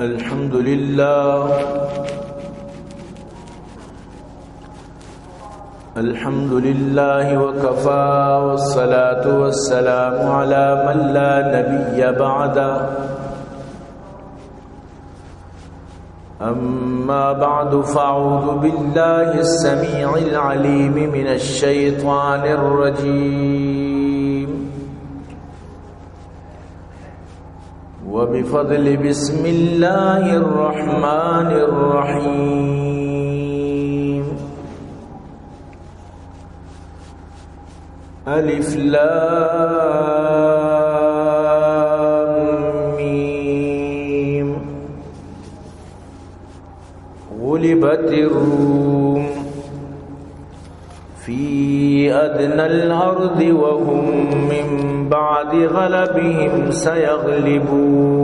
الحمد لله وكفى والصلاة والسلام على من لا نبي بعده أما بعد فأعوذ بالله السميع العليم من الشيطان الرجيم وبفضل بسم الله الرحمن الرحيم ألف لام ميم غلبت الروم في أدنى الأرض وهم من بعد غلبهم سيغلبون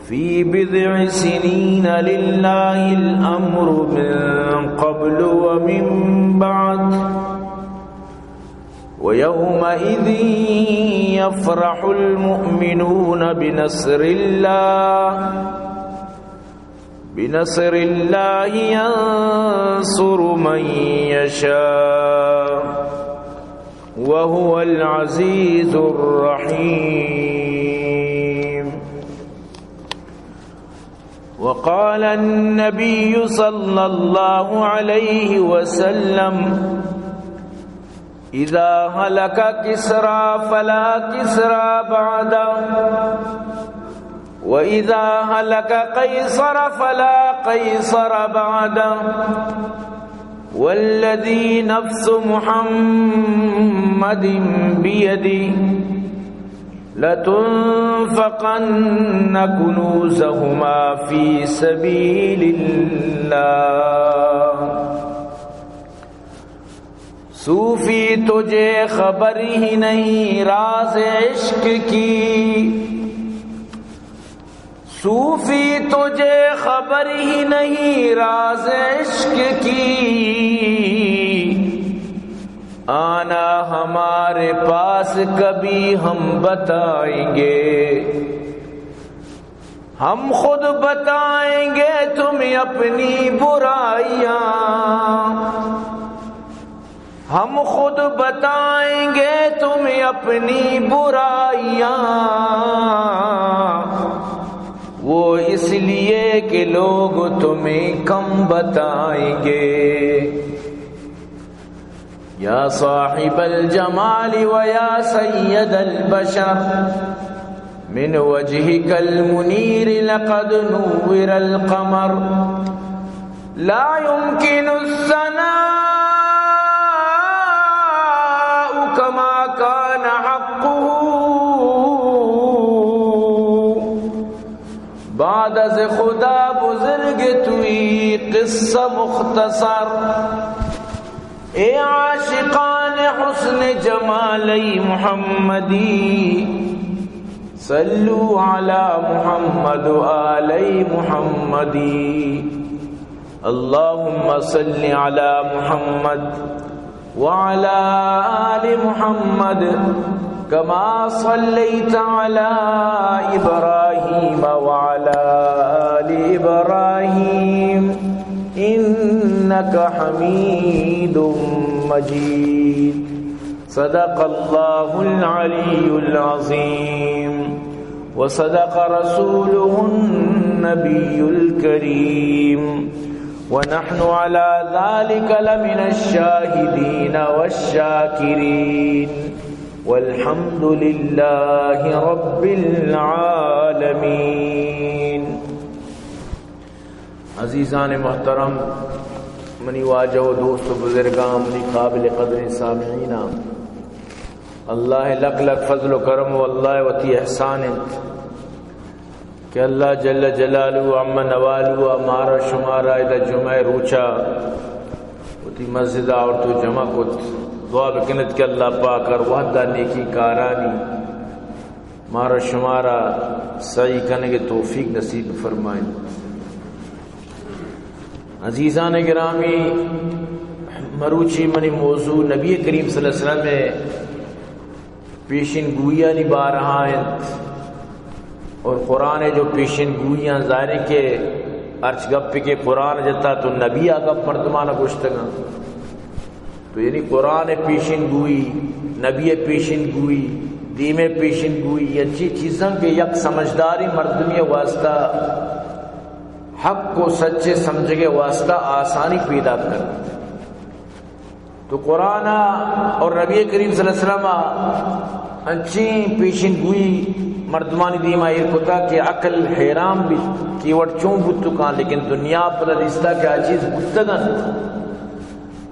في بضع سنين لله الأمر من قبل ومن بعد ويومئذ يفرح المؤمنون بنصر الله ينصر من يشاء وهو العزيز الرحيم. وقال النبي صلى الله عليه وسلم إذا هلك كسرى فلا كسرى بعده وإذا هلك قيصر فلا قيصر بعده والذي نفس محمد بيده لتنفقن كنوزهما في سبيل الله. صوفی تجھے خبر ہی نہیں راز عشق کی، صوفی تجھے خبر ہی نہیں راز عشق کی، آنا ہمارے پاس کبھی ہم بتائیں گے، ہم خود بتائیں گے تمہیں اپنی برائیاں، ہم خود بتائیں گے تمہیں اپنی برائیاں، وہ اس لیے کہ لوگ تمہیں کم بتائیں گے. یا صاحب الجمال ویا سید البشر من وجهك المنیر لقد نور القمر لا يمكن الثناء كما كان حقه بعد از خدا بزرگ توی قصہ مختصر. اے عاشقان حسن جمالی محمدی صلو علی محمد و آلی محمدی. اللہم صل علی محمد وعلى آل محمد كما صليت على إبراهيم وعلى آل إبراهيم إنك حميد مجيد. صدق الله العلي العظيم وصدق رسوله النبي الكريم ونحن على ذلك لمن الشاهدين والشاكرين والحمد لله رب العالمين. عزیزان محترم، منی واجہ و دوست و بزرگان، منی قابل قدر سامعین، اللہ لک لک فضل و کرم و اللہ وتی احسان کہ اللہ جل جلالہ عم نوالہ ہمارا شمارا ادھا جمعہ روچا وتی مسجد اور تو جمع کت دعا بکنت کہ اللہ پاک اور وحدہ نیکی کارانی مارا شمارا صحیح کرنے کے توفیق نصیب فرمائیں. عزیزان گرامی، مروچی منی موضوع نبی کریم صلی اللہ علیہ وسلم میں پیشن گویا نبا رہا ہے اور قرآن جو پیشن گویاں ظاہر کے ارچ گپ کے قرآن جتا تو نبی آگپ مردمانہ گوشتگا تو یعنی قرآن پیشن گوئی، نبی پیشن گوئی، دیم پیشن گوئی، یہ اچھی چیزاں کے یک سمجھداری مردمی واسطہ حق کو سچے سمجھ کے واسطہ آسانی پیدا کر. تو قرآن اور نبی کریم صلی اللہ علیہ وسلم اچھی پیشن گوئی مردمانی دیما یہ کتا کہ عقل حیران بھی کیوٹ چون بتو کان لیکن دنیا پر رشتہ کیا چیز بتگن.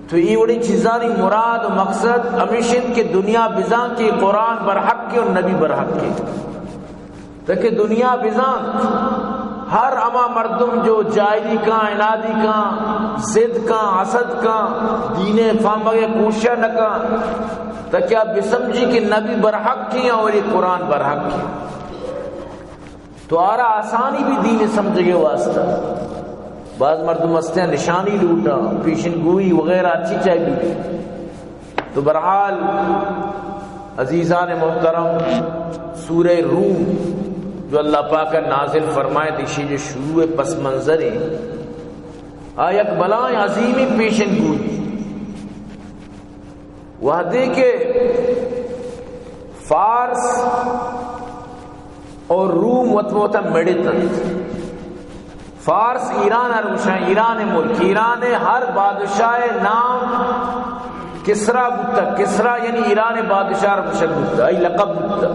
تو یہ بڑی چیزانی مراد و مقصد ہمیشن کے دنیا بزان کی قرآن برحق کے اور نبی برحق کے، تاکہ دنیا بزان ہر اما مردم جو جائلی کا، عنادی کا، ضد کا، حسد کا، دین فامگے کوشش نہ کا، تاکہ آپ بسمجھی کہ نبی برحق کی اور یہ قرآن برحق کی. تو آرہ آسانی بھی دین سمجھ گے واسطہ. بعض مردم ہستے ہیں نشانی لوٹا، پیشن گوئی وغیرہ اچھی چاہیے. تو برحال عزیزان محترم، سورہ روم جو اللہ پاک نازل فرمائے دیشی جو شروع پس منظر آیت بلائیں عظیمی پیشن گوئی. وہ دیکھے فارس اور روم وطموتا مڑتن. فارس ایران ارمشاہ، ایران ملک، ایران ہر بادشاہ نام کسرا بودتا. کسرا یعنی ایران بادشاہ ارمشاہ بودتا، ای لقب بودتا.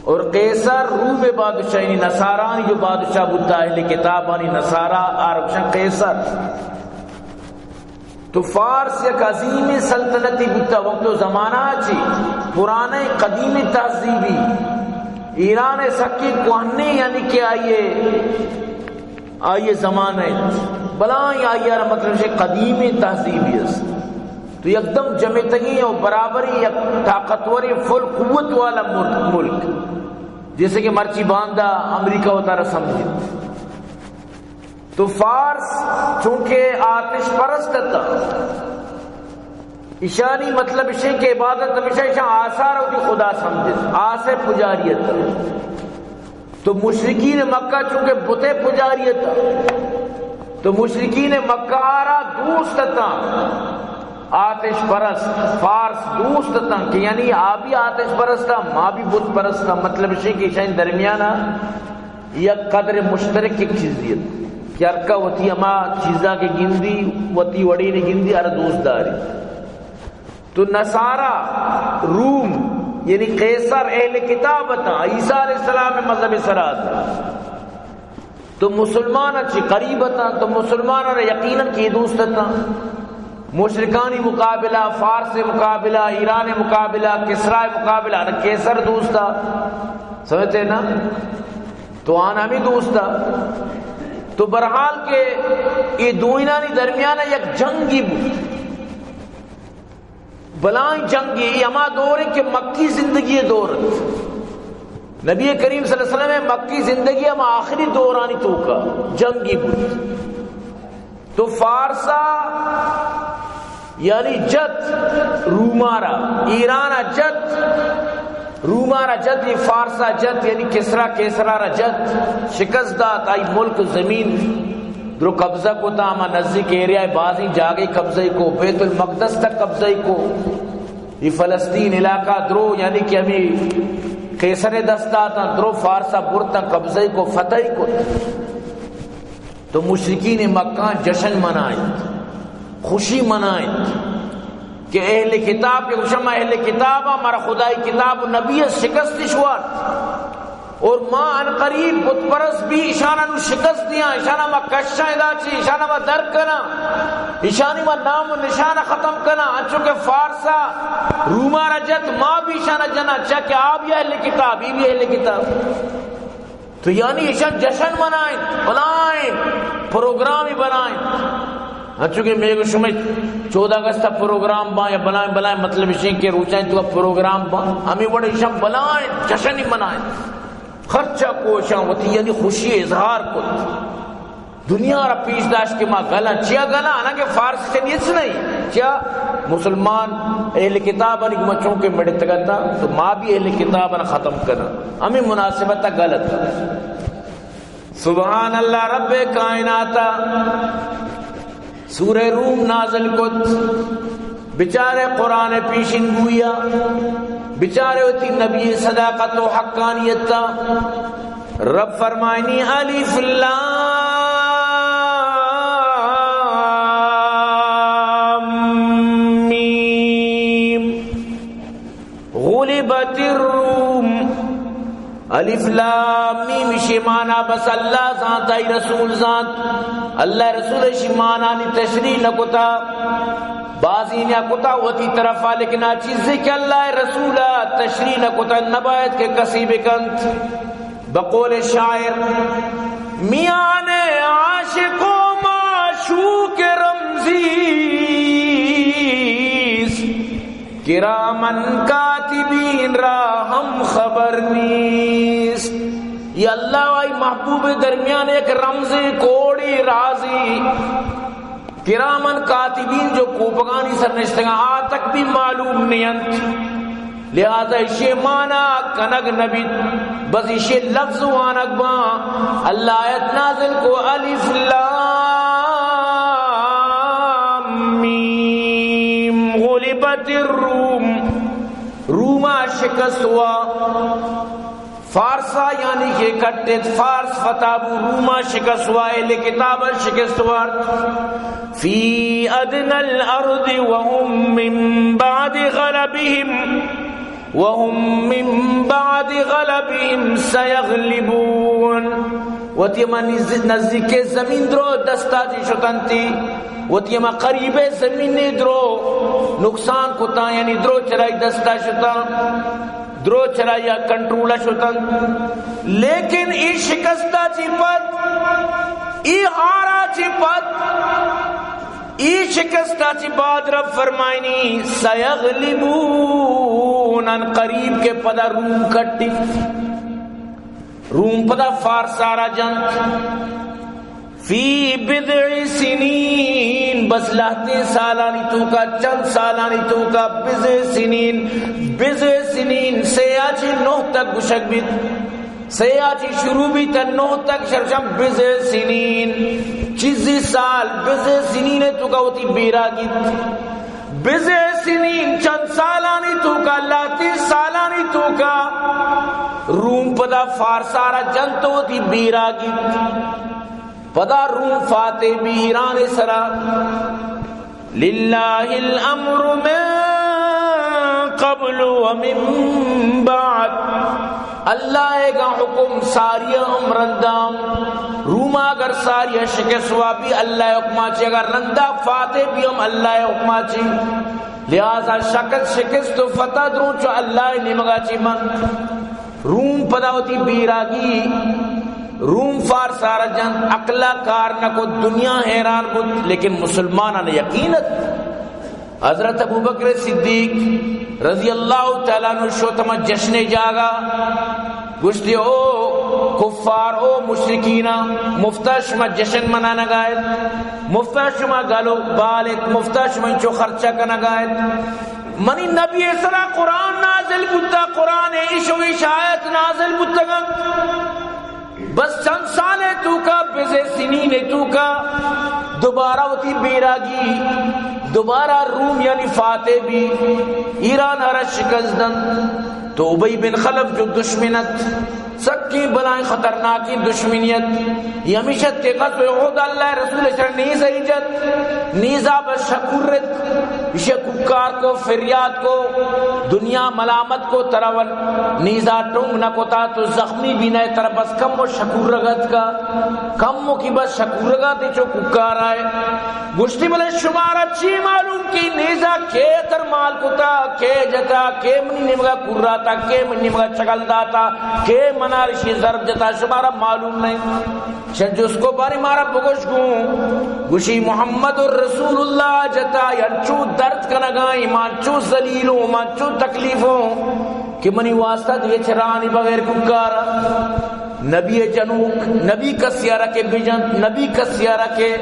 اور قیصر روم بادشاہ یعنی نصارانی جو بادشاہ بودتا، اہل کتابانی نصارہ ارمشاہ قیصر. تو فارس یک عظیم سلطنتی بودتا وقت و زمانہ چی پرانے قدیم تہذیبی. ایران سکی کوہنی یعنی کہ آئیے زمانے بلائیں آئیے مطلب سے قدیمی تہذیبی ہے. تو یکدم جمعتگی اور برابری یک طاقتوری فل قوت والا ملک، جیسے کہ مرچی باندھا امریکہ ہوتا رہا سمجھے. تو فارس چونکہ آتش پرست تھا، اشانی مطلب اسے کہ عبادت ہمیشہ اشان آثار ہوتی خدا سمجھے، آسے پجاریت. تو مشرکین مکہ چونکہ بتے پجاریت، تو مشرکین مکہ آرہ دوست تھا آتش پرست. فارس دوست تھا کہ یعنی آبی آتش پرست تھا، ماں بھی بت پرست تھا. مطلب اسے کہ اشان درمیانہ یک قدر مشترک ایک چیزیت کہ ارکا وطی اما چیزاں کی گندی وطی وڑی نے گندی ار دوست داری. تو نصارہ روم یعنی قیصر اہل کتاب تھا، عیسیٰ علیہ السلام مذہب سرات. تو مسلمان اچھی قریب تھا، تو مسلمان یقیناً کی دوست تھا. مشرکانی مقابلہ، فارس مقابلہ، ایران مقابلہ، کسرا مقابلہ، قیصر دوست تھا. سمجھتے نا؟ تو آنا بھی دوست تھا. تو برحال کے یہ دوئنانی درمیان یک جنگی بود، بلائیں جنگی اما دور ہے کہ مکی زندگی دورت. نبی کریم صلی اللہ علیہ وسلم مکی زندگی اما آخری دورانی توکا جنگی بود. تو فارسا یعنی جت رومارا، ایرانہ جت رومارا جت، یہ فارسا جت یعنی کسرا کیسرارا جت شکست دات. آئی ملک زمین درو قبضہ کو تا اما نزدیک ایریا بازی جاگئی قبضہ کو، بیت المقدس تک قبضہ کو، یہ فلسطین علاقہ درو یعنی کہ ہمیں قیصر دستا تا درو فارسا برتا قبضہ کو فتح کو. تو مشرکین مکہ جشن منائیں، خوشی منائیں کہ اہل کتاب کے خوشم اہل کتاب ہمارا خدای کتاب نبی شکست شوار. اور ماں ان قریب بت پرست بھی اشانہ نو شکست دیا، اشانہ ما کشاں ادا چی، اشانہ ما در کنا، اشانی ما نام و نشانہ ختم کنا. چونکہ فارسا روما رجت ماں بھی اشانہ جنا چاکہ آپ یہ اہل کتاب، یہ بھی اہل کتاب. تو یعنی اشان جشن منائیں، بلائیں، پروگرامی بنائیں. چونکہ میرے کو شمیں 14 اگست پروگرام با یا بلائیں مطلب اشین کے روچائیں تو پروگرام با ہمیں بڑے اشان بلائیں جشن ہی منائیں، خرچہ کو اشان ہوتی یعنی خوشی اظہار کو. دنیا را پیش داشت کہ ما گلا چیا گلا آنا کہ فارسی سے نیس نہیں چیا مسلمان اہل کتاب انہی مچوں کے مڑت گتا تو ما بھی اہل کتاب انہا ختم کرنا ہمیں مناسبت غلط. سبحان اللہ رب کائناتا سورہ روم نازل کت بچارے قرآن پیشن گویا بچارے ہوتی نبی صداقت و حقانیت تا. رب فرمائنی الف لام میم غلبت الروم. الف لام میم شمانا بس اللہ ذات ای رسول ذات اللہ رسول شمانا نی تشریح نکتا بازی نے کتا ہوتی طرف لیکن چیزیں کہ اللہ رسول تشریح نکتا نبایت کے کسی بکنت. بقول شاعر میان عاشق و معشوق رمزیس کرامن کاتبین را ہم خبر نیست. یہ اللہ وائی محبوب درمیان ایک رمز کوڑی رازی کرامن کاتبین جو کوپگانی سرنشتگاں آ تک بھی معلوم نہیں. لہذا اسے مانا کنگ نبی بس اسے لفظ وانک با اللہ آیت نازل کو الف لام میم غلبت الروم. روما شکست ہوا فارسا یعنی کہ کٹت فارس فتابو روما شکست ہوا اہل کتاب شکست ہوا. فی ادنى الارض وهم من بعد غلبهم سيغلبون. وتیما نزدیک زمین درو دستا جی شتنتی وتیما قریب زمین درو نقصان کتا یعنی درو چرائی دستا شتا درو چرائی کنٹرول شتن. لیکن ای شکستہ چی پت ای ہارا چی پت ای شکستہ چی بعد رب فرمائنی سیغلبون ان قریب کے پدا روم کٹی روم پدا فارسارا جنت فی بضع سنین بس لہتے سالانی تو کا چند سالانی تو کا بضع سنین سیاچی 9 تک گشک بیت سیاچی شروع بھی تا 9 تک شرشم بضع سنین چیزی سال بضع سنین تو کا ہوتی بیرا گیت بضع سنین چند سالانی تو کا لاتی سالانی تو کا روم پدا فارسارا جنت ہوتی بیرا گیت پدا روم فاتح بھی ایران سرا. للہ الامر من قبل ومن بعد اللہ کا حکم ساری رندام روما اگر ساری شکست ہوا بھی اللہ حکمہ چی اگر رندہ فاتح بھی ہم اللہ حکمہ چی. لہذا شکست و فتح درون چو اللہ نمگا چی من روم پدا ہوتی بیراگی روم فارس سارا جنگ اقلا کار نہ کو دنیا حیران کو لیکن مسلمانہ نے یقینت. حضرت ابوبکر صدیق رضی اللہ تعالیٰ عنہ شوتما جشن جاگا گشتی او کفار او مشرکینہ مفتہ شما جشن منانا گائد مفتہ شما گالو بالت مفتہ شما انچو خرچہ کنا گائد. منی نبی صلی اللہ قرآن نازل بودتا قرآن عشو عشایت نازل بودتا گا بس چند سال تو کا بزے سنین تو کا دوبارہ ہوتی بیراگی دوبارہ روم یعنی فاتح بھی ایران ہرش شکست دن تو ابی بن خلف جو دشمنت سکی بلائیں خطرناکی دشمنیت یہ ہمیشہ تیغت و عہد اللہ رسول شر نیز ایجت نیزہ بس شکورت اسے ککار کو فریاد کو دنیا ملامت کو ترول نیزہ ٹونگ نہ کوتا تو زخمی بھی نئے طرف بس کم و شکور رگت کا کم و کی بس شکور رگت چو ککار آئے گشتی بلے شمارہ چی معلوم کی نیزہ کے ترمال کوتا کے جتا کے منی نمگا کراتا کے منی نمگا چگل داتا کے منارشی ضرب جتا شمارہ معلوم نہیں. شد جس کو باری مارا بگوش گوں گوشی محمد الرسول اللہ جتا ینچو درد کنگائی مانچو ذلیلوں مانچو تکلیفوں کہ منی واسطہ دیے چھرانی بغیر ککارا نبی جنوک نبی کا سیارہ کے بجن نبی کا سیارہ کے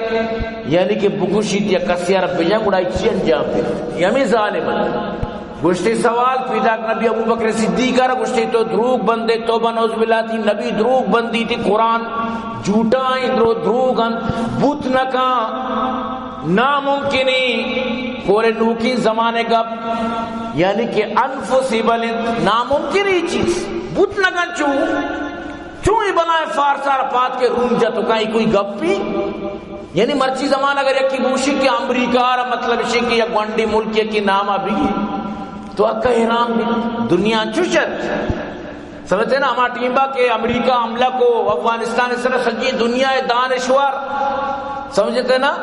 یعنی کہ بکشیت یا کا سیارہ بجن گڑائی چی انجام پہ یمی ظالم گشتی سوال پیدا نبی ابو بکر صدیق را گشتی تو دروغ بندے توبہ نوز باللہ تھی نبی دروغ بندی تھی قرآن جھوٹا اندرو دروغ بوت نکا ناممکنی کورے نوکی زمانے گا یعنی کہ انفسی بلند ناممکنی چیز بوت نکا چوں ہی بنائے فارسار پات کے روم جا تو کہیں کوئی گپی یعنی مرچی زمان اگر یکی موشی کہ امریکہ را مطلب اسی کہ یک گونڈی ملک یکی نامہ بھی تو اکا حرام بھی دنیا چوشت سمجھتے نا ہمارا ٹیمبا کہ امریکہ حملہ کو افغانستان اس طرح سجی دنیا دانشور سمجھتے نا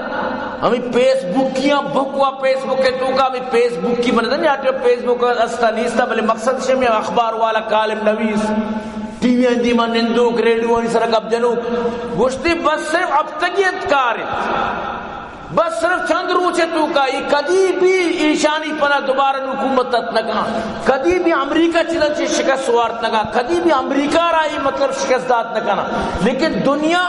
ہمیں فیس بک کیا بکوا فیس بک کے تو کا ہمیں فیس بک کی بنتا نہیں آتے فیس بک استا نیستا بلے مقصد سے میں اخبار والا کالم نویس ٹی وی اندی من نندوک ریڈیو انہی سرک اب جنوک گوشتی بس صرف اب تکیت کارت بس صرف چند روچے تو کا یہ کدی بھی ایشانی پنا دوبارہ حکومت نکا کدی بھی امریکہ چیزا چیز شکست سوارت نکا کدی بھی امریکہ رائی مطلب شکست دات نکانا لیکن دنیا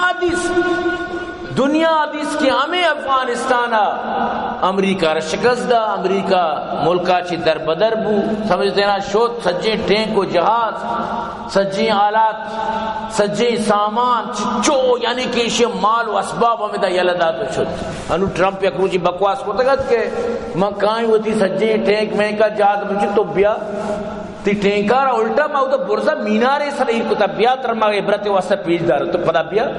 حدیث کی ہمیں افغانستان امریکہ را شکست دا امریکہ ملکہ چی در بدر بو سمجھتے نا شوت سجیں ٹینک و جہاز سجیں آلات سجیں سامان چچو یعنی کہ اسے مال و اسباب ہمیں دا یلدہ تو شد انو ٹرمپ یک روچی بکواس کو تگت کہ مکائیں ہوتی سجیں ٹینک میں کا جہاز مجھے تو بیا تی ٹینکارا الٹا ماں دا برزا مینارے سر ہی کتا بیا ترمہ عبرت واسطہ پیش دار تو پدا بیا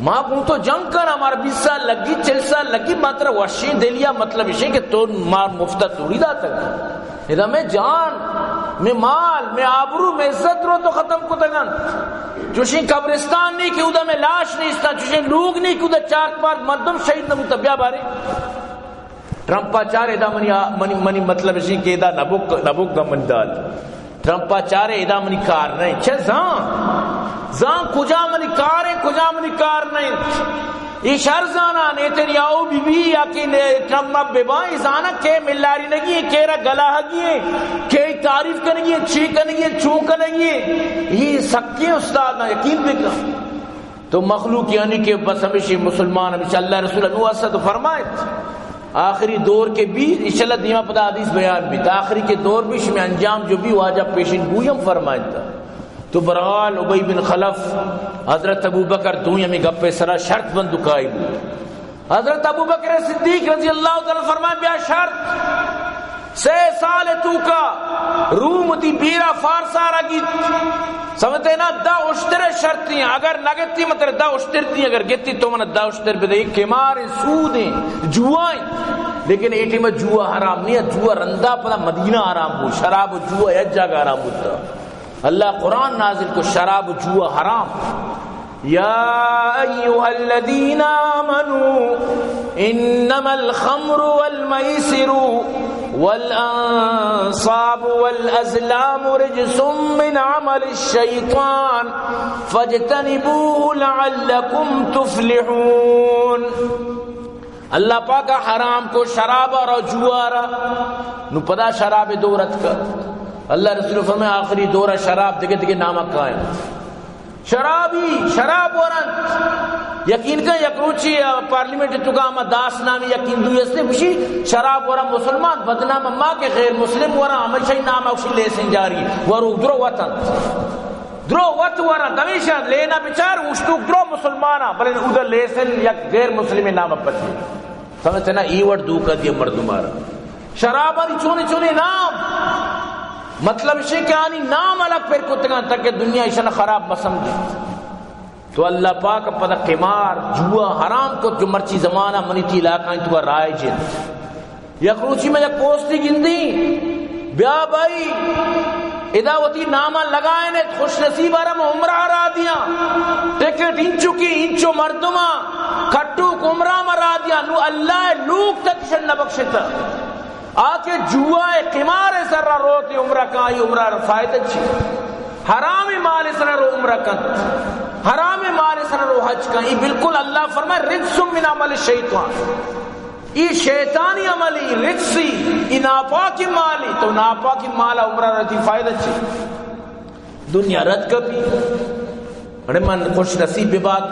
ماں کو تو جنگ کر ہمارا 20 سال لگی 40 سال لگی ماتر وشی دے لیا مطلب اسے کہ تو مار مفتہ توڑی دا تک اذا میں جان میں مال میں آبرو میں عزت رو تو ختم کو تگن چوشی قبرستان نہیں کہ ادھا میں لاش نہیں استا چوشی لوگ نہیں کہ ادھا 4 مردم شہید نمو تبیہ بارے ٹرمپا چار ادا منی مطلب اسے کہ ادا نبوک دا من دال ٹرمپا چارے ادا منی کار نہیں چھے زان کجا منی کار ہے کجا منی کار نہیں یہ شرزانا نے تیری آؤ بی بی یا کہ ٹرمپ بیبائی زانا کہ ملاری نگی ہے کیرا گلاہ گی ہے کہ تعریف کرنگی ہے چھی کرنگی ہے چون کرنگی ہے یہ سکے استاد نا یقین بکنا تو مخلوق یعنی کہ بس ہمیشہ مسلمان ہمیشہ اللہ رسول انو اسد فرمائے آخری دور کے بھی انشاءاللہ دیمہ پدا حدیث بیان بھی تا آخری کے دور بھی شمی انجام جو بھی واجہ پیشن گویم فرمائے تھا تو برحال عبی بن خلف حضرت ابو بکر دوئی ہمیں گپے سرا شرط بند دکائی بھی حضرت ابو بکر صدیق رضی اللہ تعالی فرمائے بیا شرط 6 سال تو کا روم تی بیرا فارسا رگی سمجھتے نا دا اشتر شرطی ہیں اگر نگتی مطلب دا اشتر تھی اگر گتی تو من دا اشتر بدے کمار سودیں جوائیں لیکن ایٹی میں جوا حرام نہیں ہے جوا رندہ پدا مدینہ حرام ہو شراب و جوا ایک جگہ حرام ہوتا اللہ قرآن نازل کو شراب و جوا حرام یا ایوہا الذین آمنوا انما الخمر والمیسر والانصاب والازلام رجس من عمل الشیطان فاجتنبوه لعلکم تفلحون اللہ پاکا حرام کو شراب اور جوارا نو پدا شراب دورت کا اللہ رسول فرمائے آخری دورہ شراب دیکھے دیکھے نامہ قائم شرابی شراب ورن یقین کا یکروچی پارلیمنٹ تو کا ہمیں داس نامی یقین دوئی اس نے بشی شراب ورن مسلمان بدنام ماں کے غیر مسلم ورن ہمیشہ نامہ اسی لے سن جاری ورو درو وطن درو وط ورن ہمیشہ لینا بچار اشتوک درو مسلمانا بلین ادھر لے سن یک غیر مسلم نامہ پتی سمجھتے نا ایوڑ دوکا دیا مردمارا شرابانی چونے چونے نام مطلب اسے کہ آنی نام الگ پھر کتگان تک کہ دنیا اسے خراب مسمجھے تو اللہ پاک پدا قمار جوا حرام کو جو مرچی زمانہ منی تی علاقہ تو رائے جن یکروچی میں یک پوسٹی گندی بیا بھائی اداوتی نامہ لگائے نے خوش نصیب آرم عمرہ را دیا ٹکٹ انچو کی انچو مردمہ کھٹو عمرہ مرا دیا نو اللہ لوگ تک شن نبخشتا آکے جوائے قمار سر روتی عمرہ کائی عمرہ فائدہ چھی حرامی مال سر رو عمرہ کت حرامی مال سر رو حج کا یہ بالکل اللہ فرمائے رجس من عمل الشیطان یہ شیطانی عملی رجسی یہ ناپاکی مالی تو ناپاکی مالا عمرہ رہتی فائدہ چھی دنیا رد کبھی ارے من خوش نصیب بات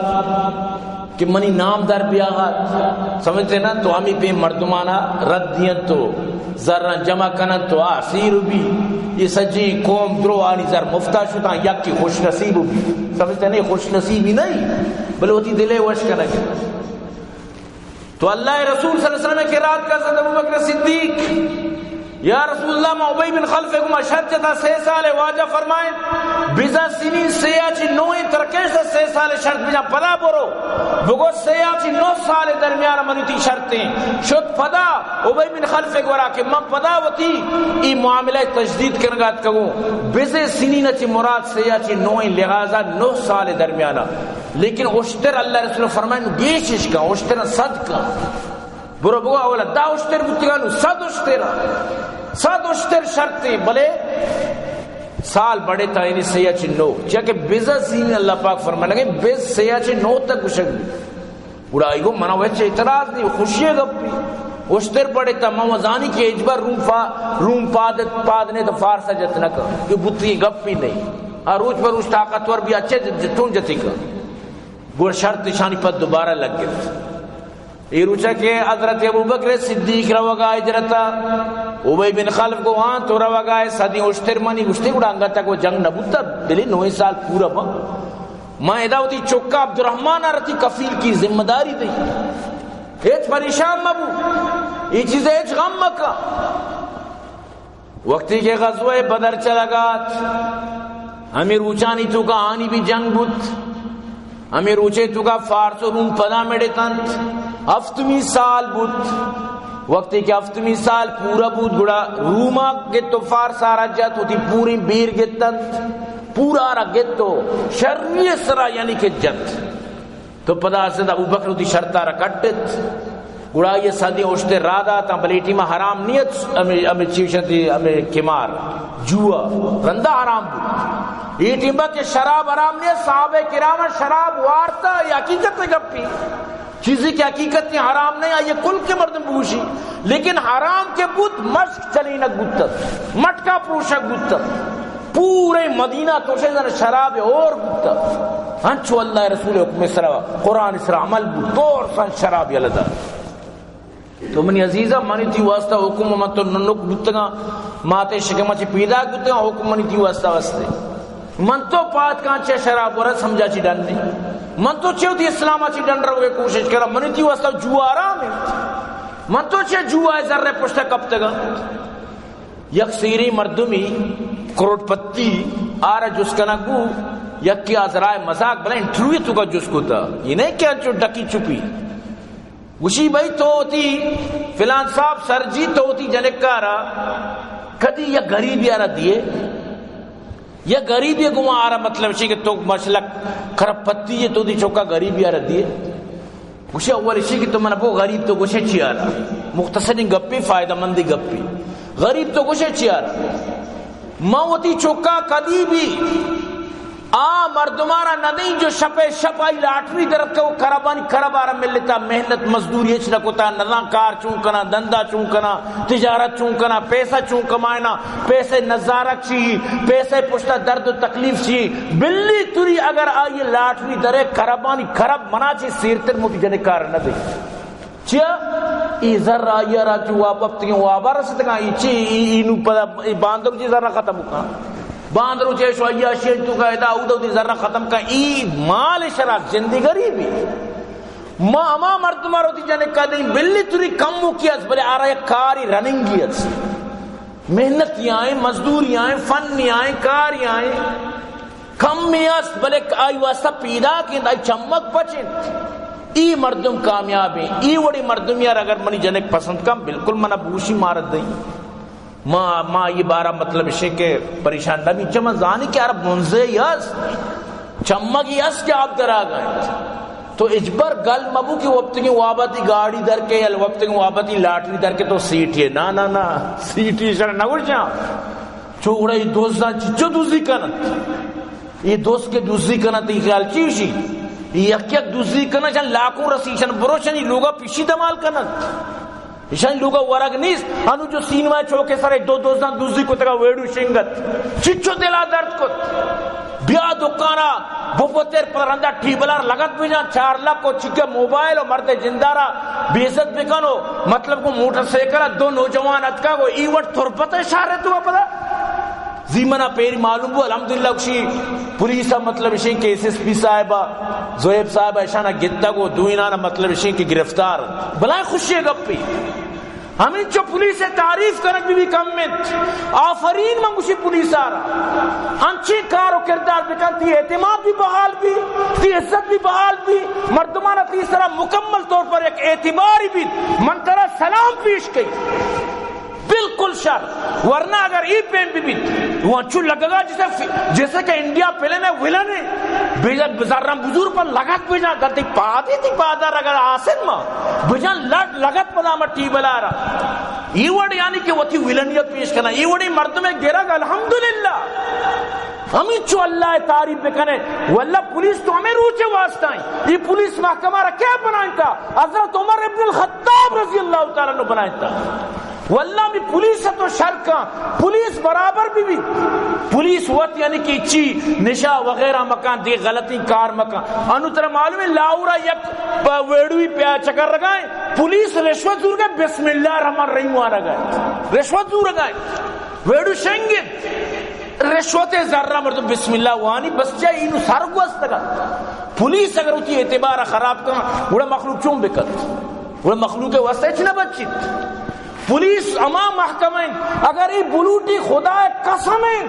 کہ منی نام در بیاغات سمجھتے نا تو ہمیں پہ مردمانہ رد دیا تو ذرہ جمع کنن تو آسیر بھی یہ سجی قوم درو آنی ذر مفتہ شتا یک کی خوش نصیب بھی سمجھتے نہیں خوش نصیبی نہیں بلے ہوتی دلے وش کنن تو اللہ رسول صلی اللہ علیہ وسلم کے رات کا صد ابو بکر صدیق یا رسول اللہ ما ابی بن خلف کو مشہد جتا 6 سال واجہ فرمائیں بزا سنین سیاچی 9 ترکش 6 سال شرط بجا پدا برو بگو سیاچی 9 سال درمیان منیتی شرطیں شد پدا ابی بن خلف کو را کہ من پدا ہوتی ای معاملہ تجدید کرنگات کہوں بزا سنین چی مراد سیاچی 9 لغازہ 9 سال درمیان لیکن اشتر اللہ رسول فرمائیں بیشش کا اشتر صد کا برو بگو اولا دا اشتر بتگانو صد اشتر شرطیں بلے سال بڑے تا یعنی سیاچی 9 چاکہ بیزا سین اللہ پاک فرمائے لگے بیز سیاچی 9 تک گشک بھی بڑائی کو منہ ویچے اعتراض نہیں خوشی گپ بھی اشتر پڑے تا موزانی کی اجبر روم پادنے تو فارسا جتنا کر کہ بطی گپ بھی نہیں روچ پر روچ طاقتور بھی اچھے جتون جتی کر گوڑ شرط شانی پر دوبارہ لگ گئے یہ روچا کہ حضرت ابو بکر صدیق روگا اجرتا ابی بن خلف کو وہاں تو روگا صدی اشتر منی گشتے گوڑا انگا تک وہ جنگ نبوتا دلی 9 سال پورا با ماں ادا ہوتی چکا عبدالرحمن آرتی کفیل کی ذمہ داری دی ایچ پریشان مبو یہ چیزیں ایچ غم مکا وقتی کے غزوہ بدر چلا گات ہمیں روچانی تو کا آنی بھی جنگ بوت ہمیں روچے تو کا فارس و روم پدا میڈے تنت ہفتمی سال بوت وقتی کہ ہفتمی سال پورا بوت گڑا روما گت تو فارس آرہ جات ہوتی پوری بیر گتنت پورا آرہ گت تو شرمی سرا یعنی کہ جت تو پدا سے ابو بکر ہوتی شرط آرہ کٹت گڑا یہ صدی اوشتے رادا تا بلیٹی میں حرام نیت ہمیں چیوشن تھی ہمیں کمار جوا رندہ حرام بود یہ ٹیمبا کہ شراب حرام نیت صحابہ کرام شراب وارتا یہ حقیقت میں گپی چیزیں کی حقیقت میں حرام نہیں آئیے کل کے مردم بوشی لیکن حرام کے بود مشک چلینک بودتا مٹکا پروشک بودتا پورے مدینہ توشے زن شراب اور بودتا ہنچو اللہ رسول حکم سرا قرآن سرا عمل بود دور سن شراب یلدہ تو منی عزیزہ منی تی واسطہ حکم من تو ننک بودتگا ماتے شکمہ چی پیدا بودتگا حکم منی تی واسطہ واسطے من تو پات کانچے شراب ورہ سمجھا چی ڈن نہیں من تو چھو دی اسلامہ چی ڈن رہے کوشش کرا منی تی واسطہ جو آرام ہے من تو چھو جو آئے ذرے پشتہ کب تگا یک سیری مردمی کروڑ پتی آرہ جس کنگو یک کی آزرائے مزاق بلا انٹروی تو کا جس کو تا یہ نہیں کیا جو ڈکی چپی وشی بھائی تو ہوتی فلان صاحب سرجی تو ہوتی جنکارا کدی یا غریبی آرہ دیے یا غریبی گما آرہ مطلب شی کہ تو مشلک خراب پتی ہے تو دی چوکا غریبی آرہ دیے وشی اول شی کہ تو من ابو غریب تو گوشے چی آرہ مختصری گپی فائدہ مندی گپی غریب تو گوشے چی آرہ موتی چوکا کدی بھی مردمارا ندین جو شپے شپائی لاٹری درد کا وہ کربانی کربارا مل لیتا محنت مزدوری اچھ نکوتا نظام کار چون کنا دندہ چون کنا تجارت چون کنا پیسہ چون کمائنا پیسے نظارت چی پیسے پشتا درد و تکلیف چی بلی توری اگر آئی لاٹری درے کربانی کرب منا چی سیرتر موتی جنے کار ندی چیا ای ذر آئی را چی واب اپتگی وابا رسطگا ای چی اینو پدا باندر چی ذرہ ختم ہوکا باندرو چیشو عیاشی تو کا داؤد دی ذرہ ختم کا ای مال شراک زندگی غریبی ما مرد مارو تی جانے کا دیں بلی توری کم مکیاز بلے آرہا یک کاری رننگیاز محنتی آئیں مزدوری آئیں فنی آئیں کاری آئیں کم میاز بلے آئی واسطہ پیدا کیند آئی چمک پچند ای مردم کامیاب ہیں ای وڑی مردم یار اگر منی جنک پسند کم بالکل منا بوشی مارد دیں ما یہ بارہ مطلب ہے کہ پریشان نبی چمہ زانی کہ عرب منزے یس چمک یس کہ آپ در آگئے تو اجبر گل مبو کہ وقت کی وابتی گاڑی در کے یا وقت کی وابتی لاٹری در کے تو سیٹی ہے نا سیٹی شرح نگوڑ جاں چھوڑا یہ دوستان چو دوزی کنت یہ دوست کے دوزی کنت یہ خیال چیوشی یہ یک دوزی کنت چاہ لاکھوں رسیشن بروشن یہ لوگا پیشی دمال کنت شان لوگا ورگ نیست انو جو سینما چوکے سارے دو دوستان دوزی کو تکا ویڈو شنگت چچو دلا درد کت بیا دکانا بپتر پرندہ ٹیبلر لگت بھی جان 4 لاکھ کو چکے موبائل و مرد جندارا بیزت بکنو مطلب کو موٹر سائیکل 2 نوجوان اتکا کو ایوٹ تھرپت اشارے تو پتا زیمنا پیری معلوم ہو الحمدللہ کشی پولیسا مطلب اشیں کے ایس ایس پی صاحبہ زویب صاحبہ اشانہ گتا کو دوئنانا مطلب اشیں کی گرفتار بلائیں خوشی گپی ہمیں جو پولیس تعریف کرنے بھی کمت آفرین میں مجھے پولیس آ رہا ہنچے کار و کردار بکن اعتماد بھی بحال بھی تی عزت بھی بحال بھی مردمانہ تی اس طرح مکمل طور پر ایک اعتباری بھی من طرح سلام پیش کی بالکل شر ورنہ اگر ای پین بھی وہ اچھو لگا گا جیسے کہ انڈیا پہلے میں ولن ہے بیجان بزرگم بزرگ پر لگت بیجان گلتی پادی تھی پادار اگر آسن ماں بیجان لگت پدا میں ٹی بلا رہا یہ وڑ یعنی کہ وہ تھی ولنیت پیش کرنا یہ وڑی مردم میں گرا گا الحمدللہ ہمیں چو اللہ تعریف بکنے واللہ پولیس تو ہمیں روچے واسطہ ہیں یہ پولیس محکمہ رہا کیا بنائیں تھا حضرت عمر ابن الخطاب رضی اللہ تعالیٰ نے بنائیں تھا واللہ بھی پولیس ہے تو شرکاں پولیس برابر بھی پولیس وقت یعنی کہ چی نشا وغیرہ مکان دی غلطی کار مکان انو ترہ معلوم ہے لاؤرا یک ویڈوی پیا چکر رگائیں پولیس رشوت زور گئے بسم اللہ الرحمن الرحیم وہاں رگائیں رشوت زور رگائیں ویڈو شنگت رشوت ذرہ مردم بسم اللہ وہانی بس چاہیے انو سارگوست لگا پولیس اگر ہوتی اعتبار خراب کرنا وڑا مخلوق چون بکت وڑا مخلوق واسطہ اچھنا بچیت پولیس اما محکمیں اگر یہ بلوٹی خدا قسمیں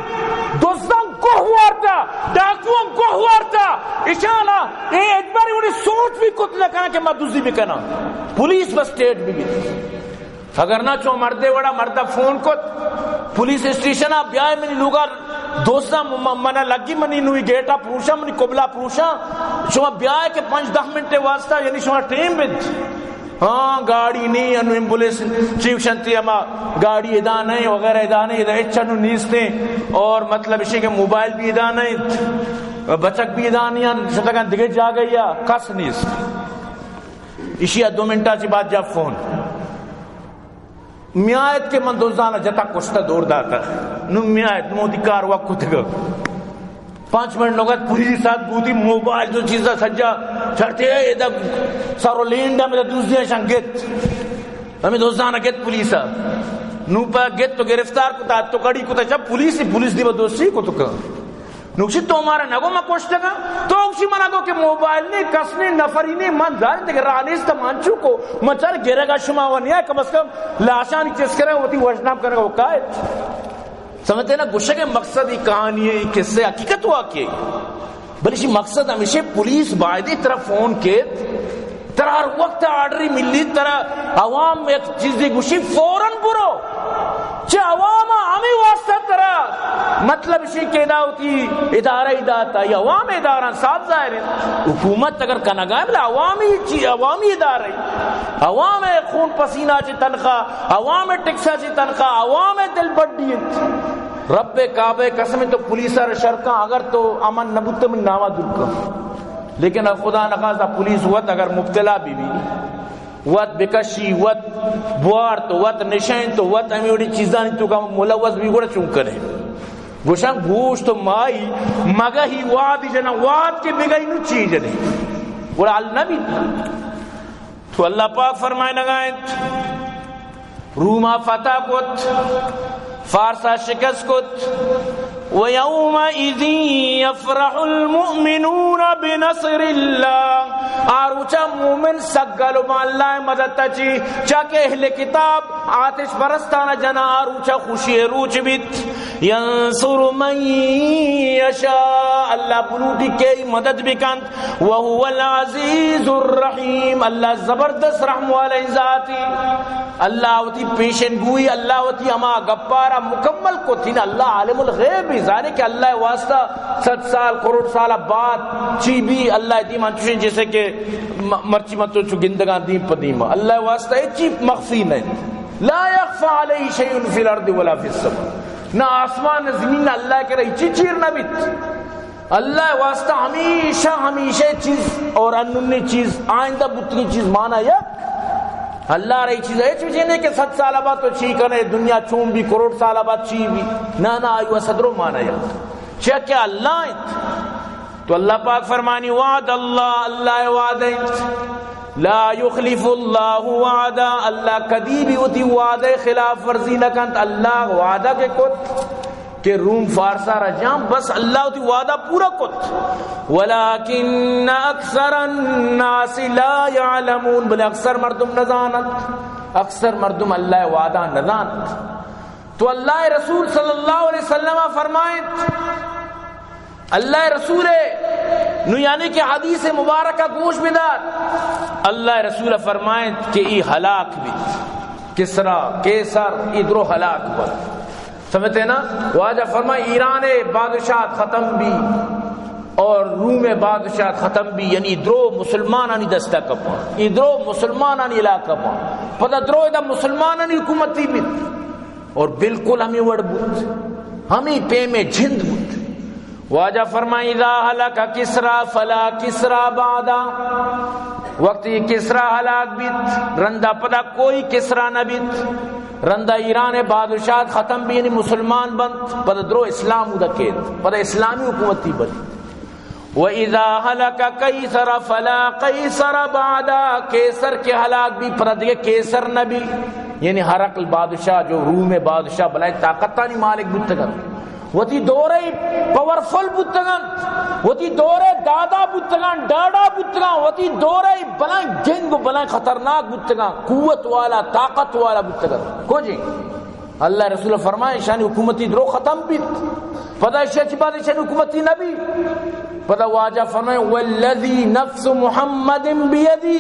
دوستان کو ہوارتا ڈاکوان کو ہوارتا اشانا یہ ادباری انہیں سوچ بھی کت لکھنا کہ میں دوزی بھی کنا پولیس بس سٹیٹ بھی اگر نہ چو مردے وڑا مردہ فون کت پولیس اسٹیشن آپ بیائے منی لوگا دوستان منا لگی منی نوی گیٹا پروشا منی قبلہ پروشا شما بیائے کے 5-10 منٹے واسطہ یعنی شما ٹیم بنت ہاں گاڑی نہیں انو ایمبولیس چیف شنتی اما گاڑی ادا نہیں وغیرہ ادا نہیں ادا اچھنو نیستے اور مطلب اسی کے موبائل بھی ادا نہیں بچک بھی ادا نہیں شتاکان دگے جا گئی یا کس نیست اسی 2 منٹا چی بعد جب فون میایت کے من دوزانا جتا کشتا دور داتا نو میایت مودی کار وقت کتگا 5 منٹ لوگت پولیس ساتھ بودی موبائل جو چیزا سجا چھڑتے ہیں ادھا سارو لینڈا میں دوسری شنگت ہمیں دوستانا گت پولیسا نو پا گت تو گرفتار کتا تو کڑی کتا جب پولیس دی با دوسری کو تو کہا نوشی تو ہمارا نگو میں کوشتا گا تو اکشی منا گو کہ موبائل نے کسنے نفری نے من داری دیکھ رانیستا مانچو کو مچار گرے گا شما ونیا کم از کم لاشانی چیز کرے وہ تی وجنام کرے گا وہ قائد سمجھتے ہیں نا گوشہ کے مقصد ہی کہانی ہے قصے حقیقت ہوا کی بلکہ مقصد ہمیشہ پولیس باعدی طرف فون کے طرح ہر وقت آرڈری ملی طرح عوام ایک چیزی گوشی فوراں برو چاہ عوام ہمیں واسطہ طرح مطلب اسی کہ ادا ہوتی ادارہ اداتا یا عوام ادارہ صاف ظاہر ہے حکومت اگر کنگائے بلے عوامی ادارہ ہے عوام خون پسینہ چی تنخواہ عوام ٹکسہ چی تنخواہ عوام دل بڑھیت رب کعبہ قسم تو پولیسہ رشرکاں اگر تو امن نبوت من نامہ دلکا لیکن خدا نخواستہ پولیس وقت اگر مبتلا بھی وقت بکشی وقت بوار تو وقت نشین تو وقت ہمیں اڑی چیزانی تو کم ملوث بھی گوڑا چون کرے گوشن گوشت تو مائی مگا ہی وادی جنا واد کے بگئی نو چیز نہیں گوڑا النبی تو اللہ پاک فرمائے نگائیں روما فتح کت فارسا شکست کت وَيَوْمَئِذٍ يَفْرَحُ الْمُؤْمِنُونَ بِنَصْرِ اللَّهِ آروچا مومن سگلو با اللہ مدد تچی چاکے اہل کتاب آتش برستانا جنا آروچا خوشی روچ بیت ینصر من یشاء اللہ بلوٹی کے مدد بکند وَهُوَ الْعَزِيزُ الرَّحِيمُ اللہ زبردست رحم والی ذاتی اللہ ہوتی پیشن گوئی اللہ ہوتی اما گپارا مکمل کو تھی اللہ عالم الغیب ظاہر کہ اللہ واسطہ 7 سال کروڑ سال بعد چی بھی اللہ دی منچوشن جیسے کہ مرچی متو چو گندگان دیم پدیمہ اللہ واسطہ ایک چی مخفی نہیں لا یخفى علیہ شیئن فی الارض ولا فی السماء نہ آسمان نہ زمین نہ اللہ کے رہی چی چیر نہ بیت اللہ واسطہ ہمیشہ چیز اور اننی چیز آئندہ بتنی چیز مانا یک اللہ رہی چیز ہے چیزیں نہیں کہ 7 سال بعد تو چی کرے دنیا چون بھی کروڑ سال بعد چی بھی نہ آئیو صدروں مانا یا کیا اللہ انت؟ تو اللہ پاک فرمانی وعد اللہ، اللہ وعدہ لا یخلف اللہ وعدہ، اللہ کدی بھی ہوتی وعدہ خلاف ورزی لکنت، اللہ وعدہ کے کت کہ روم فارسا رجام بس اللہ ہوتی وعدہ پورا کت، ولیکن اکثر الناس لا یعلمون، بلے اکثر مردم نزانت، اکثر مردم اللہ وعدہ نزانت۔ تو اللہ رسول صلی اللہ علیہ وسلم فرمائیں، اللہ رسول نو یعنی کہ حدیث مبارکہ گوش بدار، اللہ رسول فرمائیں کہ ای ہلاک بھی کسرا کیسر ادرو ہلاک پر، سمجھتے نا؟ واجہ فرمائیں ایران بادشاہ ختم بھی اور روم بادشاہ ختم بھی، یعنی ادرو مسلمانانی دستہ کپا، ادرو مسلمانانی علاقہ پا، پتہ درو ادھا مسلمانانی حکومتی بھی، اور بالکل ہمیں وڑ بود، ہمیں پے میں جھند بود۔ واجہ فرمائیں اذا ہلاک کسرا فلا کسرا بعدا، وقت یہ کسرا ہلاک بیت رندہ پدا کوئی کسرا نہ بیت، رندہ ایران بادشاہ ختم بھی یعنی مسلمان بند، پدا درو اسلام دا کید، پدا اسلامی حکومتی بند۔ وَإِذَا هَلَكَ قَيْصَرَ فَلَا قَيْصَرَ بَعْدَ، کیسر کے ہلاک بھی پدا دیکھے کیسر نبی، یعنی ہرقل بادشاہ جو روم بادشاہ بلائی طاقتانی مالک بودتگن، وہ تی دورے پاورفل بودتگن، وہ تی دورے دادا بودتگن، ڈاڈا بودتگن، وہ تی دورے بلائیں جنگ بلائیں خطرناک بودتگن، قوت والا طاقت والا بودتگن کو جی۔ اللہ رسول فرمائے شانی حکومتی درو ختم بیت، پدا شیچ بات شانی حکومتی نبی، پدا واجہ فرمائے والذی نفس محمد بیدی،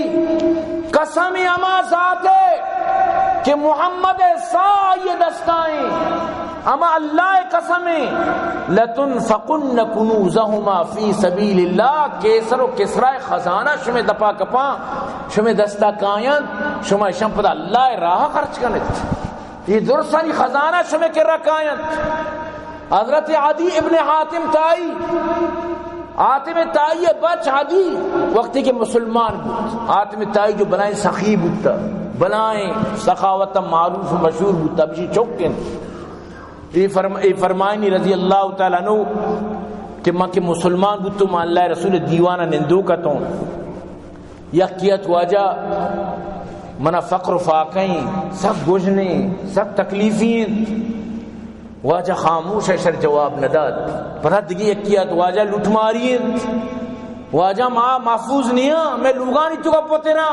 قسم اما ذات ہے کہ محمد سایہ دستائیں، اما اللہ قسمیں لتنفقن کنوزہما فی سبیل اللہ، کیسر و کسرائے خزانہ شمیں دپا کپا شمیں دستہ کائن شمیں شمپدہ اللہ راہ خرچ کنت، یہ درسانی خزانہ شمیں کرا کائن۔ حضرت عدی ابن حاتم تائی، حاتم تائی بچ عدی وقتی کے مسلمان بود، حاتم تائی جو بلائیں سخی بودتا، بلائیں سخاوتا معروف و مشہور بودتا، بشی چوکن یہ فرمائنی رضی اللہ تعالیٰ عنہ کہ ماں کے مسلمان بودتو ماں اللہ رسول دیوانہ نندو کتوں یقیت واجہ منا فقر و فاقیں سب گجنے سب تکلیفیں، واجہ خاموش ہے شر جواب نداد، پتہ دگی یقیت واجہ لٹ ماریں، واجہ ماں محفوظ نہیں ہاں، میں لوگانی تو کا پتنا،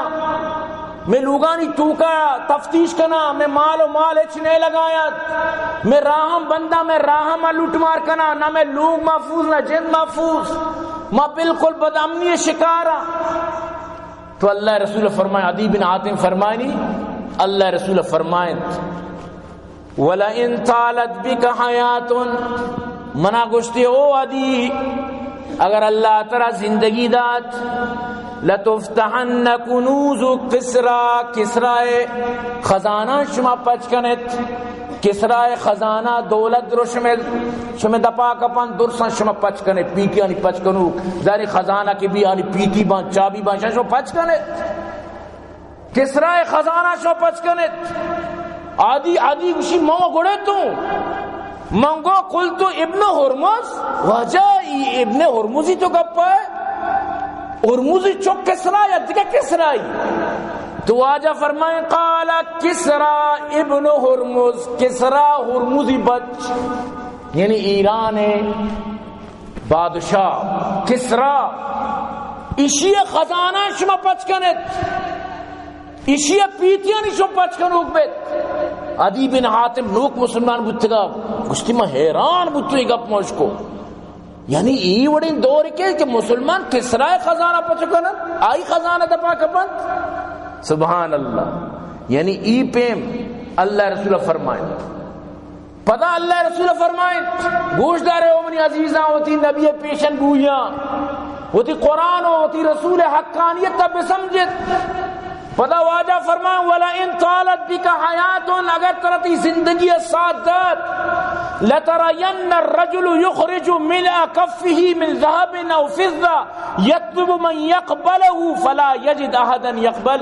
میں لوگانی تو کا تفتیش کنا، میں مال و مال اچھنے لگایت، میں راہم بندہ، میں راہم لٹ مار کنا، نہ میں لوگ محفوظ نہ جن محفوظ، میں بالکل بدامنی شکارا۔ تو اللہ رسول فرمائے، عدی بن حاتم فرمائنی اللہ رسول فرمائیں وَلَئِن طَالَتْ بِكَ حَيَاتٌ، منا گشتے او عدی اگر اللہ تعالی زندگی دات لَتُفْتَحَنَّ كُنُوزُ کسرا، کسرائے خزانہ شما پچکنت، کسرائے خزانہ دولت درو شما دپا کپن درسن شما پچکنت، پیتی آنی پچکنو ظاہر خزانہ کی بھی آنی پیتی بان چابی بان شما پچکنت، کسرائے خزانہ شما پچکنت۔ عادی گوشی ماں گوڑے تو منگو قلتو ابن ہرمز، واجہ ابن ہرمزی تو گپا ہے، ہرمزی چوک کسرا یا دیکھا کسرائی، تو واجہ فرمائیں قال کسرا ابن ہرمز، کسرا ہرمزی بچ یعنی ایران بادشاہ کسرا، اسی خزانہ شما پچکنت، اسی پیتیاں شما پچکنوک بیت۔ عدی بن حاتم لوگ مسلمان بودتگا گشتی میں حیران بودتو یہ گپ موش کو، یعنی ای وڑین دور کے کہ مسلمان کسرائے خزانہ پچکنن، آئی خزانہ دپا کپن، سبحان اللہ، یعنی ای پیم اللہ رسول فرمائیں، پتہ اللہ رسول فرمائیں گوش دارے اومنی عزیزاں ہوتی نبی پیشن گویاں ہوتی قرآن ہوتی رسول حقانیت تب سمجھت، پتہ واجہ فرمائیں وَلَئِن طَالَتْ بِكَ حَيَاتٌ، اگر ترتی زندگی ساتھ دات لَتَرَيَنَّ الرَّجُلُ يُخْرِجُ مِلْأَ كَفِّهِ مِنْ ذَهَبٍ أَوْ فِضَّةٍ يَطْلُبُ مَنْ يَقْبَلَهُ فَلَا يَجِدْ أَحَدًا يَقْبَلُ،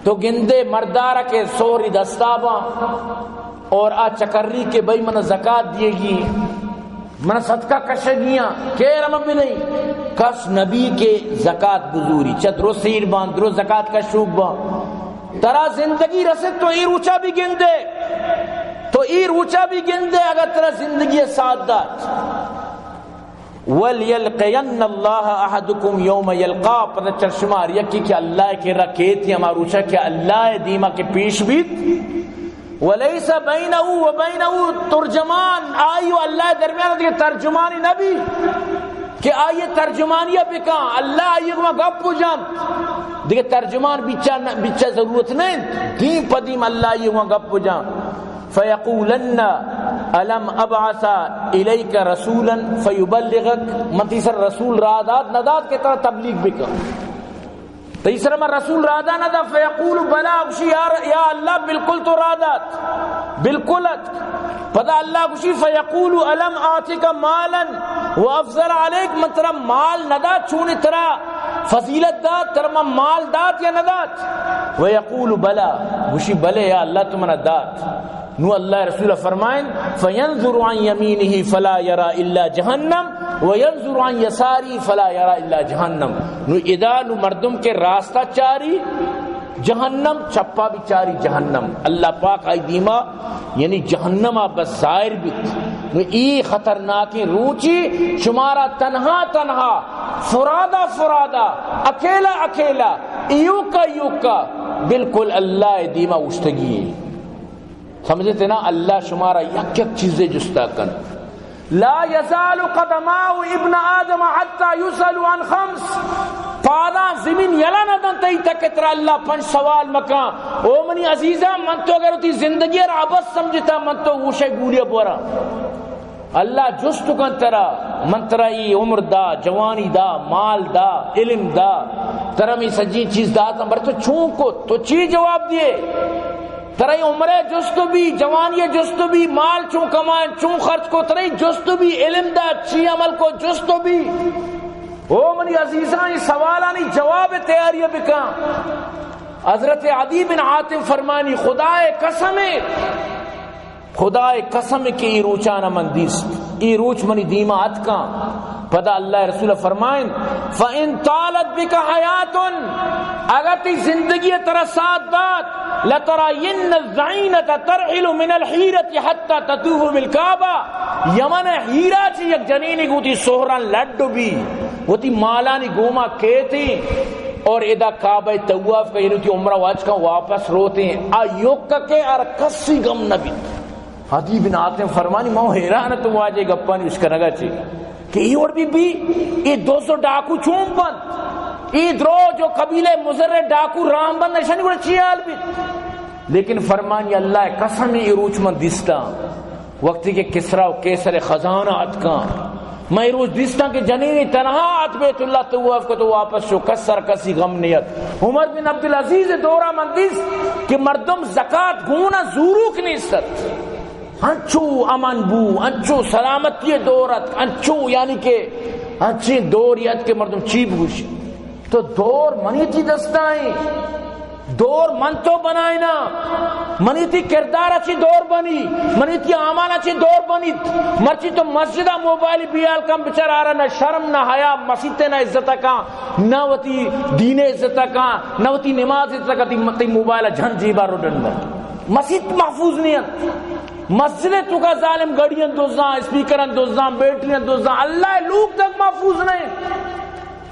تو گندے مردارہ کے سوری دستاباں اور آ چکری کے بھئی من زکاة دیے گی، من صدقہ کشگیاں کیرم بھی نہیں کس نبی کے زکاة بزوری چا درست سیر بان درست زکاة کا شوق بان ترا زندگی رسد تو ایر اوچا بھی گندے تو ایر اوچا بھی گندے اگر ترا زندگی ساتھ دات وَلْيَلْقَيَنَّ اللَّهَ أَحَدُكُمْ يَوْمَ يَلْقَا پتہ چرشمار یکی کہ اللہ کے رکیتی ہمارا اوچا کہ اللہ دیما کے پیش بیت وَلَيْسَ بَيْنَهُ وَبَيْنَهُ ترجمان آئیو اللہ درمیان دیکھ ترجمانی نبی کہ آئیے ترجمانیہ بکا اللہ آئیے کو گپ ہو جام دیکھ ترجمان بچہ ضرورت نہیں دین پدیم اللہ آئیے کو گپ ہو جام فَيَقُولَنَّ أَلَمْ أَبْعَثَ إِلَيْكَ رَسُولًا فَيُبَلِّغَكَ من تیسر رسول رادات ندات کے طرح تبلیغ بکا تیسرا میں رسول رادا نہ دا فیقول بلا اگشی یا اللہ بالکل تو رادات بالکلت پدا اللہ اگشی فیقول علم آتک مالا و افضل علیک من ترا مال ندات چونی ترا فضیلت دات ترا مال دات یا ندات ویقول بلا اگشی بلے یا اللہ تمہنا دات نو اللہ رسول فرمائن فینظر عن یمینہ فلا یرا الا جہنم وینظر عن یساری فلا یرا الا جہنم نو ادا نو مردم کے راستہ چاری جہنم چپا بھی چاری جہنم اللہ پاک آئی دیما یعنی جہنم بس ظاہر بیت نو ای خطرناکی روچی شمارا تنہا تنہا فرادا فرادا اکیلا اکیلا ایوکا بالکل اللہ دیما اشتگی ہے سمجھتے نا اللہ شمارا یک یک چیزیں جستا کن لا یزال قدماء ابن آدم حتی یسأل عن خمس پادا زمین یلا ندن تی تک ترا اللہ پنج سوال مکان او منی عزیزہ من تو اگر تی زندگی رابط سمجھتا من تو وشے گولیا پورا اللہ جست کن ترا من ترا ای عمر دا جوانی دا مال دا علم دا ترا میں سجی چیز دا تمہر تو چون کو تو چی جواب دیے ترائی عمرے جستو بھی جوانی جستو بھی مال چون کمائیں چون خرچ کو ترائی جستو بھی علم دا اچھی عمل کو جستو بھی او منی عزیزاں یہ سوالانی جواب تیاری بکا حضرت عدی بن حاتم فرمانی خدائے قسم کی ای روچانا من دیست ای روچ منی دیما اتکا پدا اللہ رسول فرمائن فَإِن طَالَتْ بِكَ حَيَاتٌ اگر تی زندگی ترا ساتھ بات لَتَرَيِنَّ الزَّعِينَةَ تَرْحِلُ مِنَ الْحِيرَةِ حَتَّى تَطُوفُ بِالْكَعْبَةِ یمن ہیرا چی یک جنینی گوتی سہران لڈو بھی وہ تی مالانی گوما کہتی اور ادا کعبہ طواف کا یعنی تی عمرہ واج کا واپس روتے ہیں آیوک کے اور کسی غم نبی حدی بن حاتم فرمانی مو حیران تو واجے گپانی اس کا نگا چی کہ یہ اور بھی یہ 200 ڈاکو چون بند یہ درو جو قبیلے مزر ڈاکو رام بند نشانی گوڑا چی حال بھی لیکن فرمانی اللہ قسم یہ روچ من دیستا وقتی کے کسرا و کیسر خزانہ اتکان میں روز دیستا کہ جنینی تنہا آت بیت اللہ طواف کو تو واپس شو کسر کسی غم نیت عمر بن عبدالعزیز دورہ من دیس کہ مردم زکاة گونا زوروک نیست انچو امن بو انچو سلامتی دورت انچو یعنی کہ انچی دوریت کے مردم چیب گوشی تو دور منی تھی دستائیں دور من تو بنائیں نا منی تھی کردار اچھی دور بنی منی تھی آمان اچھی دور بنی مرچی تو مسجدہ موبائل بیال کم بچار آرہا نہ شرم نہ حیا مسجد نہ عزتہ کان نہ وطی دین عزتہ کان نہ وطی نماز عزتہ کان تی موبائل جھن جیبا رو ڈنڈا مسجد محفوظ نہیں ہے مسجد تو کا ظالم گڑیاں دوزاں اسپیکران دوزاں بیٹریاں دوزاں اللہ لوگ تک محفوظ نہیں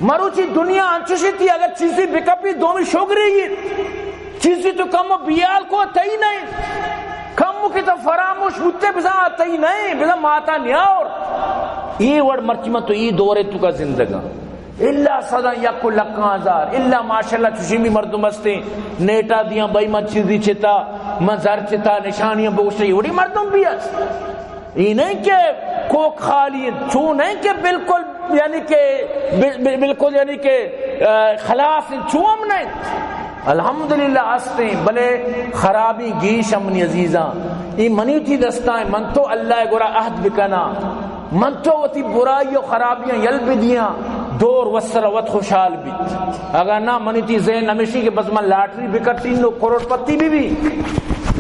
مروچی دنیا انچوشی تھی اگر چیزی بکپی دومی شگری گی چیزی تو کم بیال کو تئی نہیں کم کی تو فراموش ہوتے بزا تئی نہیں بزا ماتا نیاور یہ وڑ مرچی میں تو یہ دورے تو کا زندگاں اللہ صدا یک لکھاں ہزار اللہ ماشاءاللہ چوشی بھی مردم ہستے نیٹا دیاں بائی من چیزی چھتا منظر چھتا نشانیاں بوشتی وڑی مردم بھی ہست یہ نہیں کہ کوک خالی چھو نہیں کہ بالکل یعنی کہ خلاص چھو ہم نہیں الحمدللہ ہستے بلے خرابی گیش امنی عزیزاں یہ منی تھی دستائیں من تو اللہ گورا عہد بکنا من تو وتی برائی و خرابیاں یل بھی دیاں دور وصلوت خوشحال بھی اگر نہ منی تھی ذہن ہمیشہ کہ بس من لاٹری بکر 3 کروڑ پتی بھی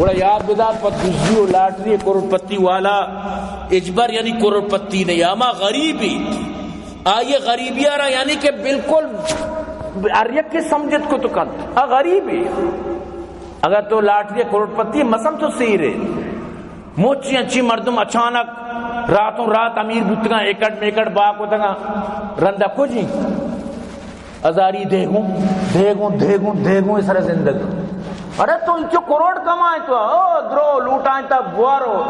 بڑا یاد بدار پر دزدی و لاٹری کروڑ پتی والا اجبر یعنی کروڑ پتی نہیں اما غریبی آئیے غریبی آ رہا یعنی کہ بالکل اریک کے سمجھت کو تو کن غریبی اگر تو لاٹری کروڑ پتی مسم تو سیرے موچی اچھی مردم اچانک راتوں رات امیر بتگا ایکڑ میکڑ باق ہوتا رندہ کو جی ازاری دیگوں اس طرح زندگی ارے تو انچو کروڑ کمائیں تو درو لوٹائیں تا بوارو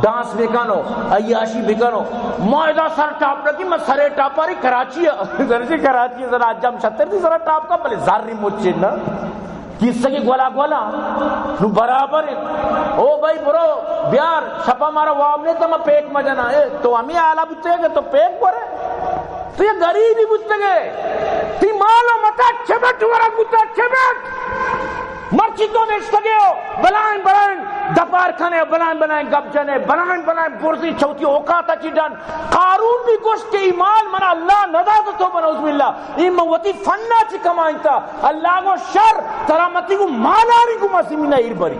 ڈانس بکنو عیاشی بکنو معاہدہ سر ٹاپ رکی میں سرے ٹاپ آ رہی کراچی ہے کراچی ہے ذرا جم چھتر تھی ذرا ٹاپ کا بلے زاری موچے نا کس سے کی گولا نو برابر او بھائی برو بیار شپا مارا وامنے تو میں پیک مجنا تو ہمیں آلہ بچے گے تو پیک برے تو یہ غریبی بچے گے تی مالو متا چھبٹ ورک بچا چھبٹ مرچی تو نیشت گئے بلائن دپار کھنے بلائن گب جنے بلائن برزی چوتی اوقاتا چی ڈن قارون بھی گوشت کے ایمان منا اللہ ندا تو بنا عزم اللہ این موتی فننا چی کمائن تا اللہ کو شر ترامتی کو مالانی کو مسیمین ایر بری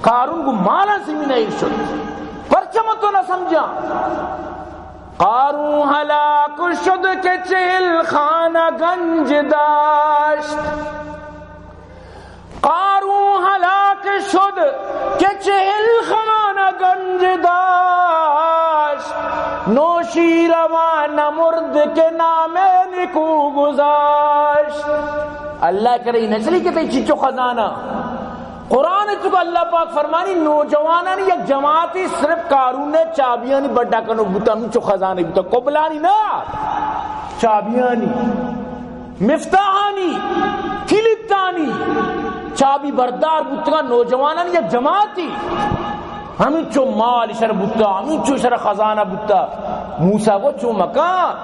قارون کو مالان سیمین ایر شد پرچم تو نہ سمجھا قارون ہلاک شد کے 40 خانہ گنج داشت قارون ہلاک شد کہ 40 خانہ گنج داشت نوشی روان مرد کے نام نکو گزاشت اللہ کرے نچلی کہ تے چچو خزانہ قرآن چکو اللہ پاک فرمانی نوجوانانی یک جماعتی صرف قارون نے چابیانی بڑا کنو بوتا منچو خزانے بوتا قبلانی نا چابیانی مفتاحانی کلتانی چابی بردار بوتا نوجوانانی یک جماعتی ہمیں چو مال شر بوتا ہمیں چو شر خزانہ بوتا موسیٰ کو چو مکان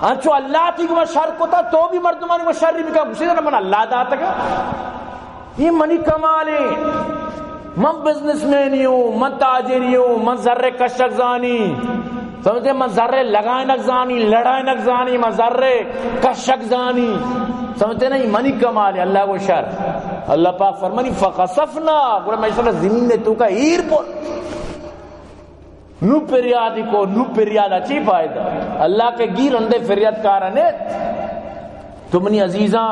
انچو اللہ تی کو شر کو تا تو بھی مردمانی کو شر بھی کہا گوشے دانا من اللہ داتا گا یہ منی کمالے من بزنس مینی ہوں من تاجری ہوں من ذرے کشک زانی سمجھتے من ذرے لگائیں نگزانی لڑائیں نگزانی من ذرے کشک زانی سمجھتے نہیں منی کمالے اللہ کو شر اللہ پاک فرمانی فقصفنا گوڑا میں اس وقت زمین نے تو کا ہیر بول نو پریادی کو نو پریاد اچھی فائدہ اللہ کے گیر اندے فریاد کارنے تو منی عزیزاں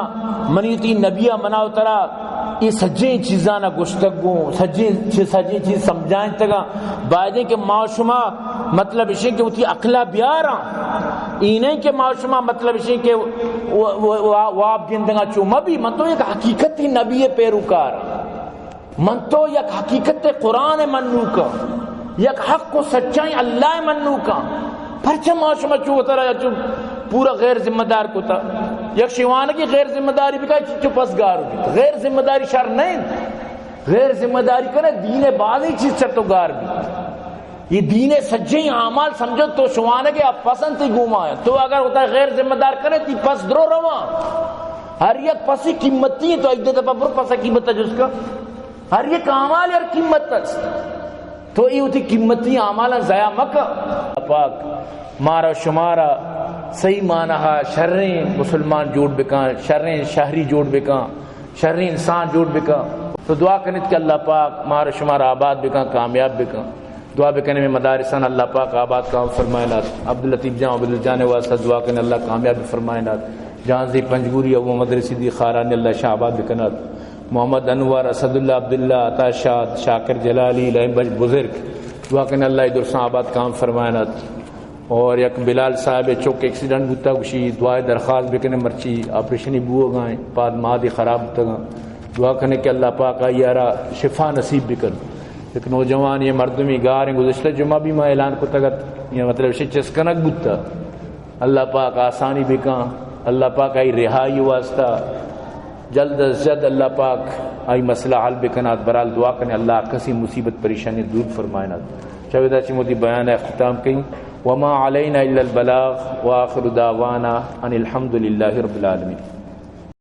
منی تی نبیہ مناو ترا یہ سجیں چیزانا گشتگوں سجیں چیز سمجھائیں تگا بائدیں کہ معاشمہ مطلب اسے کہ وہ تھی اقلا بیارا اینہیں کہ معاشمہ مطلب اسے کہ واب گندگا چوما بھی من تو یک حقیقت تھی نبی پیروکار من تو یک حقیقت قرآن منو کا یک حق کو سچائیں اللہ منو کا پرچہ معاشمہ چو ہوتا رہا چو پورا غیر ذمہ دار کو تا یک شیوانہ کی غیر ذمہ داری بھی کہا چو پسگار ہوگی غیر ذمہ داری شر نہیں غیر ذمہ داری کرے دین بازی چیز چر تو گار بھی یہ دین سجیں اعمال سمجھو تو شیوانہ کے آپ پسند تھی گوما ہے تو اگر ہوتا ہے غیر ذمہ دار کرے تی پس درو رواں ہر یک پسی قیمتی ہے تو ایک دیتا پر پسا قیمت ہے جس کا ہر یک اعمال اور قیمت ہے تو یہ ہوتی قیمتی اعمال ضائع مکہ پاک مارا شمارا صحیح معنی شریں مسلمان جوڑ بکاں شریں شہری جوڑ بکاں شریں انسان جوڑ بکاں تو دعا کرنے کہ اللہ پاک مارا شمارا آباد بکاں کامیاب بکاں دعا بکنے میں مدارسان اللہ پاک آباد کام فرمائے عبداللطیف جان عبدالجان واسطہ دعا کرنے اللہ کامیاب فرمائے جہاں زی پنجگوری ابو مدرسی دی خارانی اللہ شاہ آباد بکنا محمد انور اسد اللہ عبداللہ عطا شاد شاکر جلالی لہم بج بزرگ دعا کرنے اللہ درسان آباد کام فرمائے اور یک بلال صاحب چوک ایکسیڈنٹ ہوتا گوشی دعائے درخواست بکنے مرچی آپریشنی بو گائیں بعد مادی خراب ہوتا گا دعا کرنے کہ اللہ پاک آئیارا شفا نصیب بکن ایک نوجوان یہ مردمی گار ہیں گزشتہ جمعہ بھی میں اعلان کو تگت یہ مطلب اسے چسکنک بودتا اللہ پاک آسانی بکن اللہ پاک آئی رہائی واسطہ جلد از جلد اللہ پاک آئی مسئلہ حل بکنات برال دعا کرنے اللہ کسی مصیبت پریشانی دور فرمائنات چاہیدہ چی موتی بیان اختتام کہیں وما علینا الا البلاغ وآخر دعوانا ان الحمد للہ رب العالمین